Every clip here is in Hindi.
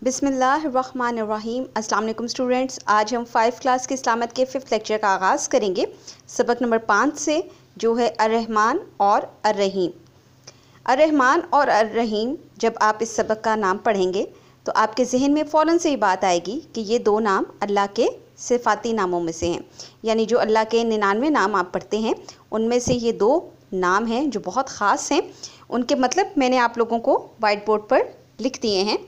बिस्मिल्लाहिर्रहमानिर्रहीम। अस्सलाम वालेकुम स्टूडेंट्स, आज हम 5 क्लास की इस्लामत के 5th लेक्चर का आगाज़ करेंगे सबक नंबर 5 से, जो है अर्रहमान और अर्रहीम। अर्रहमान और अर्रहीम, जब आप इस सबक का नाम पढ़ेंगे तो आपके जहन में फ़ौरन से ये बात आएगी कि ये दो नाम अल्लाह के सिफ़ाती नामों में से हैं। यानी जो अल्लाह के 99 नाम आप पढ़ते हैं उनमें से ये दो नाम हैं जो बहुत ख़ास हैं। उनके मतलब मैंने आप लोगों को वाइट बोर्ड पर लिख दिए हैं।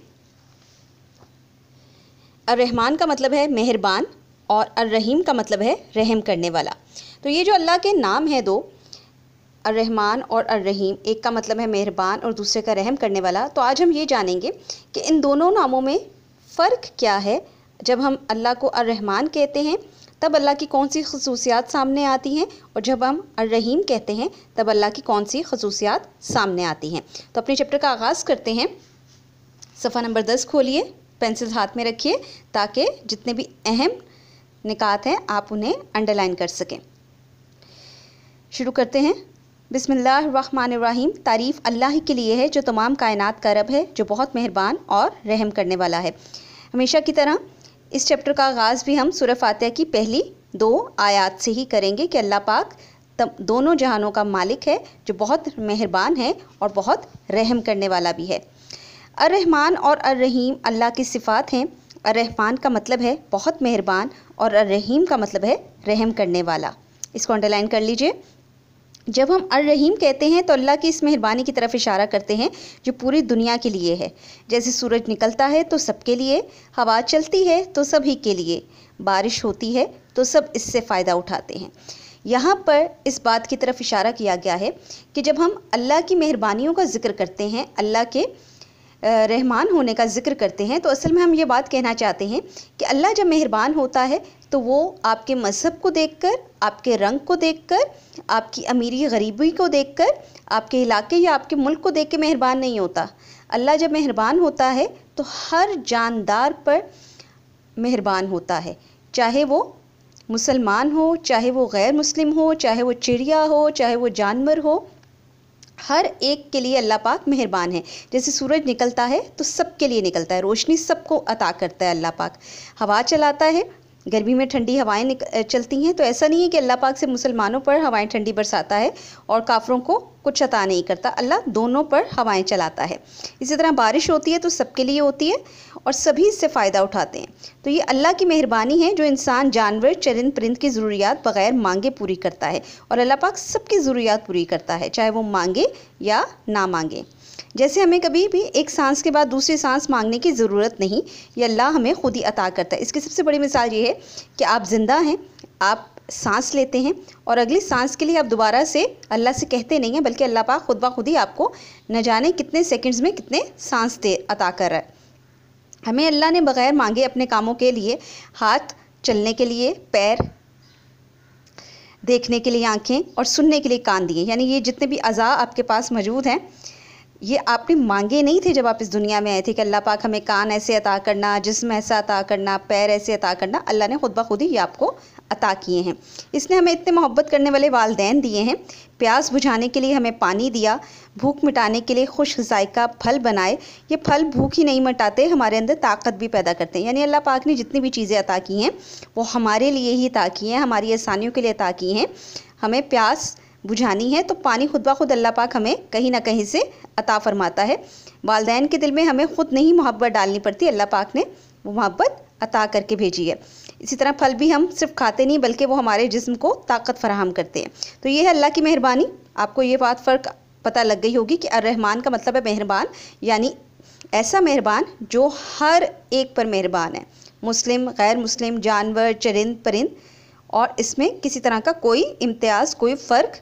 अर्रहमान का मतलब है मेहरबान और अर्रहीम का मतलब है रहम करने वाला। तो ये जो अल्लाह के नाम है दो, अर्रहमान और अर्रहीम, एक का मतलब है मेहरबान और दूसरे का रहम करने वाला। तो आज हम ये जानेंगे कि इन दोनों नामों में फ़र्क क्या है। जब हम अल्लाह को अर्रहमान कहते हैं तब अल्लाह की कौन सी खसूसियात सामने आती हैं, और जब हम अर्रहीम कहते हैं तब अल्लाह की कौन सी खसूसियात सामने आती हैं। तो अपने चैप्टर का आगाज़ करते हैं। सफ़ा नंबर 10 खोलिए, पेंसिल हाथ में रखिए ताकि जितने भी अहम निकात हैं आप उन्हें अंडरलाइन कर सकें। शुरू करते हैं। बिस्मिल्लाहिर्रहमानिर्रहीम। तारीफ़ अल्लाह ही के लिए है जो तमाम कायनात का रब है, जो बहुत मेहरबान और रहम करने वाला है। हमेशा की तरह इस चैप्टर का आगाज़ भी हम सूरह फातिहा की पहली 2 आयात से ही करेंगे कि अल्लाह पाक दोनों जहानों का मालिक है, जो बहुत मेहरबान है और बहुत रहम करने वाला भी है। अर्रहमान और अर्रहीम अल्लाह की सिफ़ात हैं। अर्रहमान का मतलब है बहुत मेहरबान और अर्रहीम का मतलब है रहम करने वाला। इसको अंडरलाइन कर लीजिए। जब हम अर्रहीम कहते हैं तो अल्लाह की इस मेहरबानी की तरफ इशारा करते हैं जो पूरी दुनिया के लिए है। जैसे सूरज निकलता है तो सबके लिए, हवा चलती है तो सभी के लिए, बारिश होती है तो सब इससे फ़ायदा उठाते हैं। यहाँ पर इस बात की तरफ इशारा किया गया है कि जब हम अल्लाह की मेहरबानियों का ज़िक्र करते हैं, अल्लाह के रहमान होने का ज़िक्र करते हैं, तो असल में हम ये बात कहना चाहते हैं कि अल्लाह जब मेहरबान होता है तो वो आपके मज़हब को देखकर, आपके रंग को देखकर, आपकी अमीरी गरीबी को देखकर, आपके इलाके या आपके मुल्क को देख के मेहरबान नहीं होता। अल्लाह जब मेहरबान होता है तो हर जानदार पर मेहरबान होता है, चाहे वो मुसलमान हो, चाहे वो गैर मुस्लिम हो, चाहे वो चिड़िया हो, चाहे वो जानवर हो, हर एक के लिए अल्लाह पाक मेहरबान है। जैसे सूरज निकलता है तो सबके लिए निकलता है, रोशनी सबको अता करता है अल्लाह पाक। हवा चलाता है, गर्मी में ठंडी हवाएं चलती हैं, तो ऐसा नहीं है कि अल्लाह पाक से मुसलमानों पर हवाएं ठंडी बरसाता है और काफरों को कुछ अता नहीं करता। अल्लाह दोनों पर हवाएं चलाता है। इसी तरह बारिश होती है तो सबके लिए होती है और सभी इससे फ़ायदा उठाते हैं। तो ये अल्लाह की मेहरबानी है जो इंसान, जानवर, चरिंद परिंद की ज़रूरियात बग़ैर मांगे पूरी करता है, और अल्लाह पाक सबकी ज़रूरियात पूरी करता है, चाहे वो मांगे या ना मांगे। जैसे हमें कभी भी एक सांस के बाद दूसरी सांस मांगने की ज़रूरत नहीं, ये अल्लाह हमें खुद ही अता करता है। इसकी सबसे बड़ी मिसाल ये है कि आप ज़िंदा हैं, आप सांस लेते हैं और अगली सांस के लिए आप दोबारा से अल्लाह से कहते नहीं हैं, बल्कि अल्लाह पाक खुद ब खुद ही आपको न जाने कितने सेकंड्स में कितने सांस अता कर रहा है। हमें अल्लाह ने बग़ैर मांगे अपने कामों के लिए हाथ, चलने के लिए पैर, देखने के लिए आँखें और सुनने के लिए कान दिए। यानी ये जितने भी अज़ा आपके पास मौजूद हैं, ये आपने मांगे नहीं थे जब आप इस दुनिया में आए थे कि अल्लाह पाक हमें कान ऐसे अता करना, जिस्म ऐसा अता करना, पैर ऐसे अता करना। अल्लाह ने खुद ब खुद ही ये आपको अता किए हैं। इसने हमें इतने मोहब्बत करने वाले वालिदैन दिए हैं, प्यास बुझाने के लिए हमें पानी दिया, भूख मिटाने के लिए खुश ज़ायका फल बनाए। ये फल भूख ही नहीं मिटाते, हमारे अंदर ताकत भी पैदा करते हैं। यानी अल्लाह पाक ने जितनी भी चीज़ें अता की हैं वो हमारे लिए ही अता की हैं, हमारी आसानियों के लिए अता की हैं। हमें प्यास बुझानी है तो पानी खुद ब खुद अल्लाह पाक हमें कहीं ना कहीं से अता फरमाता है। वालिदैन के दिल में हमें ख़ुद नहीं मोहब्बत डालनी पड़ती, अल्लाह पाक ने वो मोहब्बत अता करके भेजी है। इसी तरह फल भी हम सिर्फ खाते नहीं बल्कि वो हमारे जिस्म को ताकत फराहम करते हैं। तो ये है अल्लाह की मेहरबानी। आपको ये बात फ़र्क पता लग गई होगी कि अर्रहमान का मतलब है मेहरबान, यानी ऐसा मेहरबान जो हर एक पर मेहरबान है, मुस्लिम, गैर मुस्लिम, जानवर, चरिंद परिंद, और इसमें किसी तरह का कोई इम्तियाज़, कोई फ़र्क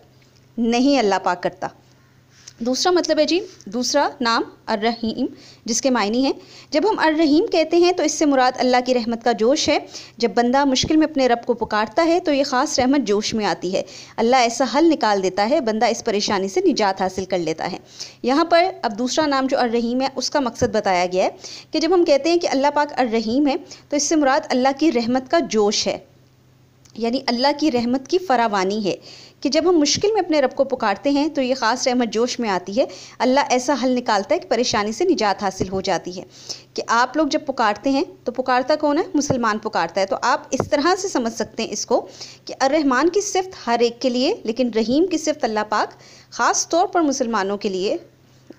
नहीं अल्लाह पाक करता। दूसरा मतलब है जी, दूसरा नाम अर्रहीम, जिसके मायने हैं, जब हम अर्रहीम कहते हैं तो इससे मुराद अल्लाह की रहमत का जोश है। जब बंदा मुश्किल में अपने रब को पुकारता है तो ये ख़ास रहमत जोश में आती है। अल्लाह ऐसा हल निकाल देता है, बंदा इस परेशानी से निजात हासिल कर लेता है। यहाँ पर अब दूसरा नाम जो अर्रहीम है उसका मकसद बताया गया है कि जब हम कहते हैं कि अल्लाह पाक अर्रहीम है तो इससे मुराद अल्लाह की रहमत का जोश है। यानी अल्लाह की रहमत की फरावानी है कि जब हम मुश्किल में अपने रब को पुकारते हैं तो ये ख़ास रहमत जोश में आती है। अल्लाह ऐसा हल निकालता है कि परेशानी से निजात हासिल हो जाती है। कि आप लोग जब पुकारते हैं तो पुकारता कौन है? मुसलमान पुकारता है। तो आप इस तरह से समझ सकते हैं इसको कि अर्रहमान की सिफ़त हर एक के लिए, लेकिन रहीम की सिफ़त अल्लाह पाक ख़ास तौर पर मुसलमानों के लिए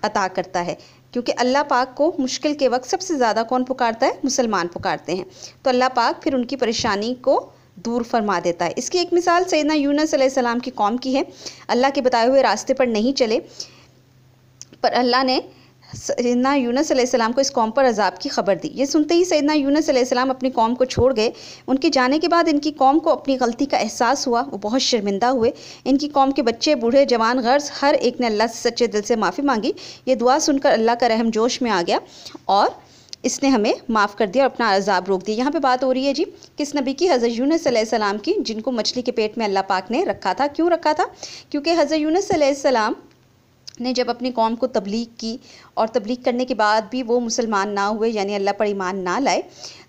अता करता है, क्योंकि अल्लाह पाक को मुश्किल के वक्त सबसे ज़्यादा कौन पुकारता है? मुसलमान पुकारते हैं। तो अल्लाह पाक फिर उनकी परेशानी को दूर फरमा देता है। इसकी एक मिसाल सैयदना यूनुस अलैहिस्सलाम की कौम की है। अल्लाह के बताए हुए रास्ते पर नहीं चले, पर अल्लाह ने सैयदना यूनुस अलैहिस्सलाम को इस कौम पर अजाब की खबर दी। ये सुनते ही सैयदना यूनुस अलैहिस्सलाम अपनी कौम को छोड़ गए। उनके जाने के बाद इनकी कौम को अपनी गलती का एहसास हुआ, वो बहुत शर्मिंदा हुए। इनकी कौम के बच्चे, बूढ़े, जवान, गर्ज हर एक ने अल्लाह से सच्चे दिल से माफ़ी मांगी। ये दुआ सुनकर अल्लाह का रहम जोश में आ गया और इसने हमें माफ़ कर दिया और अपना अज़ाब रोक दिया। यहाँ पे बात हो रही है जी किस नबी की? हज़रत यूनुस अलैहिस्सलाम की, जिनको मछली के पेट में अल्लाह पाक ने रखा था। क्यों रखा था? क्योंकि हज़रत यूनुस अलैहिस्सलाम ने जब अपनी कौम को तबलीग की और तबलीग करने के बाद भी वो मुसलमान ना हुए, यानी अल्लाह पर ईमान ना लाए,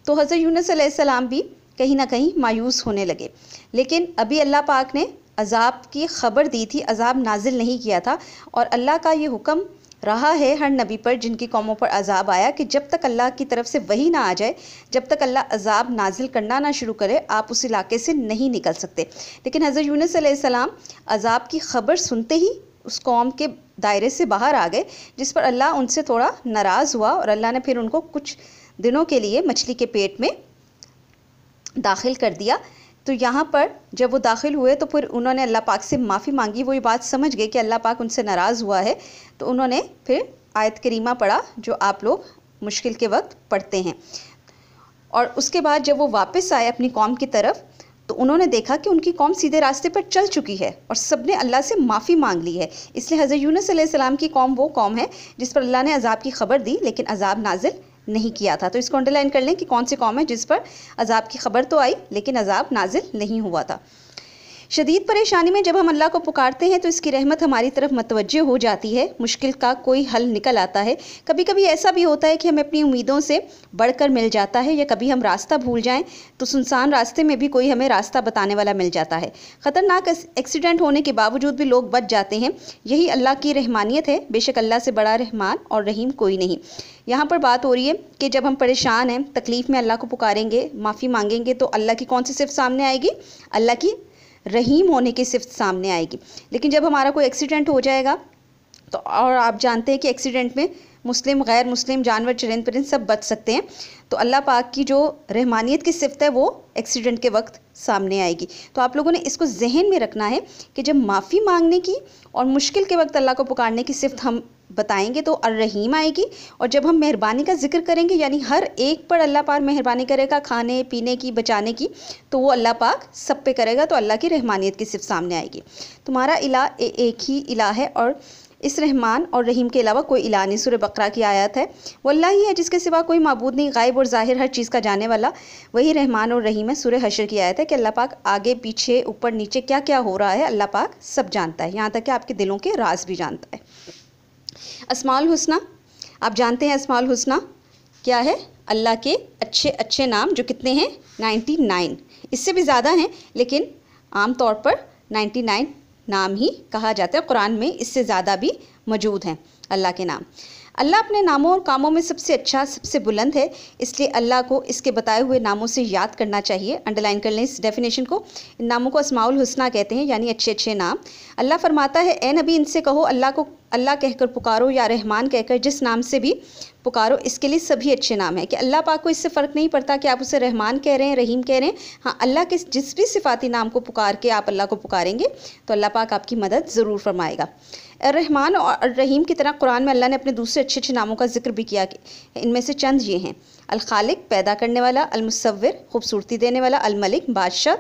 तो हज़रत यूनुस अलैहिस्सलाम भी कहीं ना कहीं मायूस होने लगे। लेकिन अभी अल्लाह पाक ने अज़ाब की ख़बर दी थी, अज़ाब नाजिल नहीं किया था। और अल्लाह का ये हुक्म रहा है हर नबी पर जिनकी कौमों पर अज़ाब आया कि जब तक अल्लाह की तरफ से वही ना आ जाए, जब तक अल्लाह अज़ाब नाजिल करना ना शुरू करे, आप उस इलाके से नहीं निकल सकते। लेकिन हज़रत यूनुस अलैहिस्सलाम अज़ाब की ख़बर सुनते ही उस कौम के दायरे से बाहर आ गए, जिस पर अल्लाह उनसे थोड़ा नाराज़ हुआ और अल्लाह ने फिर उनको कुछ दिनों के लिए मछली के पेट में दाखिल कर दिया। तो यहाँ पर जब वो दाखिल हुए तो फिर उन्होंने अल्लाह पाक से माफ़ी मांगी। वो ये बात समझ गए कि अल्लाह पाक उनसे नाराज़ हुआ है, तो उन्होंने फिर आयत करीमा पढ़ा जो आप लोग मुश्किल के वक्त पढ़ते हैं। और उसके बाद जब वो वापस आए अपनी कौम की तरफ, तो उन्होंने देखा कि उनकी कौम सीधे रास्ते पर चल चुकी है और सब ने अल्लाह से माफ़ी मांग ली है। इसलिए हज़रत यूनुस अलैहिस्सलाम की कौम वो कौम है जिस पर अल्लाह ने अज़ाब की ख़बर दी, लेकिन अज़ाब नाजिल नहीं किया था। तो इसको अंडरलाइन कर लें कि कौन सी कौम है जिस पर अज़ाब की ख़बर तो आई लेकिन अज़ाब नाजिल नहीं हुआ था। शदीद परेशानी में जब हम अल्लाह को पुकारते हैं तो इसकी रहमत हमारी तरफ मतवज्जे हो जाती है, मुश्किल का कोई हल निकल आता है। कभी कभी ऐसा भी होता है कि हमें अपनी उम्मीदों से बढ़कर मिल जाता है, या कभी हम रास्ता भूल जाएं तो सुनसान रास्ते में भी कोई हमें रास्ता बताने वाला मिल जाता है। ख़तरनाक एक्सीडेंट होने के बावजूद भी लोग बच जाते हैं। यही अल्लाह की रहमानियत है। बेशक अल्लाह से बड़ा रहमान और रहीम कोई नहीं। यहाँ पर बात हो रही है कि जब हम परेशान हैं, तकलीफ़ में अल्लाह को पुकारेंगे, माफ़ी मांगेंगे, तो अल्लाह की कौन सी सिफ़त सामने आएगी? अल्लाह की रहीम होने की सिफ़त सामने आएगी। लेकिन जब हमारा कोई एक्सीडेंट हो जाएगा तो, और आप जानते हैं कि एक्सीडेंट में मुस्लिम, गैर मुस्लिम, जानवर, चरिंद परिंद सब बच सकते हैं, तो अल्लाह पाक की जो रहमानियत की सिफ़त है वो एक्सीडेंट के वक्त सामने आएगी। तो आप लोगों ने इसको जहन में रखना है कि जब माफ़ी मांगने की और मुश्किल के वक्त अल्लाह को पुकारने की सिफ़त हम बताएंगे तो अर्रहीम आएगी। और जब हम मेहरबानी का जिक्र करेंगे, यानी हर एक पर अल्लाह पाक मेहरबानी करेगा, खाने पीने की, बचाने की, तो वो अल्लाह पाक सब पे करेगा, तो अल्लाह की रहमानियत की सिफ़त सामने आएगी। तुम्हारा इला एक ही इला है और इस रहमान और रहीम के अलावा कोई इला नहीं। सूरह बकरा की आयत है। वो अल्लाह ही है जिसके सिवा कोई माबूद नहीं, गायब और ज़ाहिर हर चीज़ का जाने वाला, वही रहमान और रहीम है। सूरह हशर की आयत है कि अल्लाह पाक आगे पीछे ऊपर नीचे क्या क्या हो रहा है अल्लाह पाक सब जानता है, यहाँ तक कि आपके दिलों के राज भी जानता है। अस्माउल हुस्ना, आप जानते हैं अस्माउल हुस्ना क्या है? अल्लाह के अच्छे अच्छे नाम, जो कितने हैं? 99। इससे भी ज़्यादा हैं, लेकिन आम तौर पर 99 नाम ही कहा जाता है। कुरान में इससे ज़्यादा भी मौजूद हैं अल्लाह के नाम। अल्लाह अपने नामों और कामों में सबसे अच्छा, सबसे बुलंद है, इसलिए अल्लाह को इसके बताए हुए नामों से याद करना चाहिए। अंडरलाइन कर लें इस डेफिनेशन को। इन नामों को अस्माउल हुस्ना कहते हैं, यानी अच्छे अच्छे नाम। अल्लाह फरमाता है, ए नबी, इनसे कहो अल्लाह को अल्लाह कहकर पुकारो या रहमान कहकर, जिस नाम से भी पुकारो, इसके लिए सभी अच्छे नाम हैं। कि अल्लाह पाक को इससे फ़र्क नहीं पड़ता कि आप उसे रहमान कह रहे हैं, रहीम कह रहे हैं। हाँ, अल्लाह के जिस भी सिफाती नाम को पुकार के आप अल्लाह को पुकारेंगे तो अल्लाह पाक आपकी मदद ज़रूर फरमाएगा। रहमान और रहीम की तरह कुरान में अल्लाह ने अपने दूसरे अच्छे अच्छे नामों का जिक्र भी किया कि इनमें से चंद ये हैं: अल खालिक, पैदा करने वाला; अल मुसव्विर, खूबसूरती देने वाला; अल मलिक, बादशाह;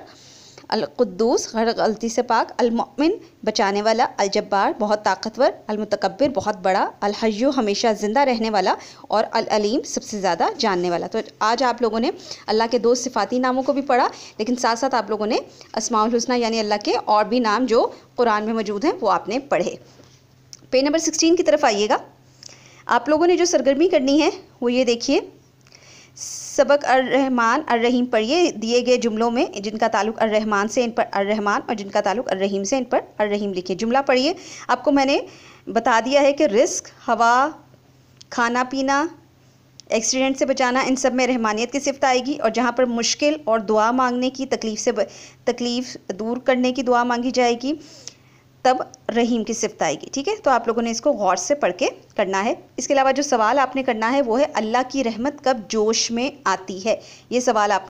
अल कुद्दूस, हर गलती से पाक; अल मुमिन, बचाने वाला; अल जब्बार, बहुत ताकतवर; अल मुतकब्बिर, बहुत बड़ा; अल हय्यु, हमेशा ज़िंदा रहने वाला; और अल अलीम, सबसे ज़्यादा जानने वाला। तो आज आप लोगों ने अल्लाह के दो सिफाती नामों को भी पढ़ा, लेकिन साथ साथ आप लोगों ने अस्माउल हुस्ना यानी अल्लाह के और भी नाम जो कुरान में मौजूद हैं वो आपने पढ़े। पेज नंबर 16 की तरफ आइएगा। आप लोगों ने जो सरगर्मी करनी है वो ये देखिए, सबक अर्रहमान अर्रहीम पढ़िए दिए गए जुमलों में जिनका ताल्लुक अर्रहमान से इन पर अर्रहमान और जिनका ताल्लुक अर्रहीम से इन पर अर्रहीम लिखिए। जुमला पढ़िए। आपको मैंने बता दिया है कि रिस्क, हवा, खाना पीना, एक्सीडेंट से बचाना, इन सब में रहमानियत की सिफ़त आएगी। और जहाँ पर मुश्किल और दुआ मांगने की, तकलीफ़ दूर करने की दुआ मांगी जाएगी, तब रहीम की सिफ़त आएगी। ठीक है, तो आप लोगों ने इसको गौर से पढ़ के करना है। इसके अलावा जो सवाल आपने करना है वो है अल्लाह की रहमत कब जोश में आती है, ये सवाल आप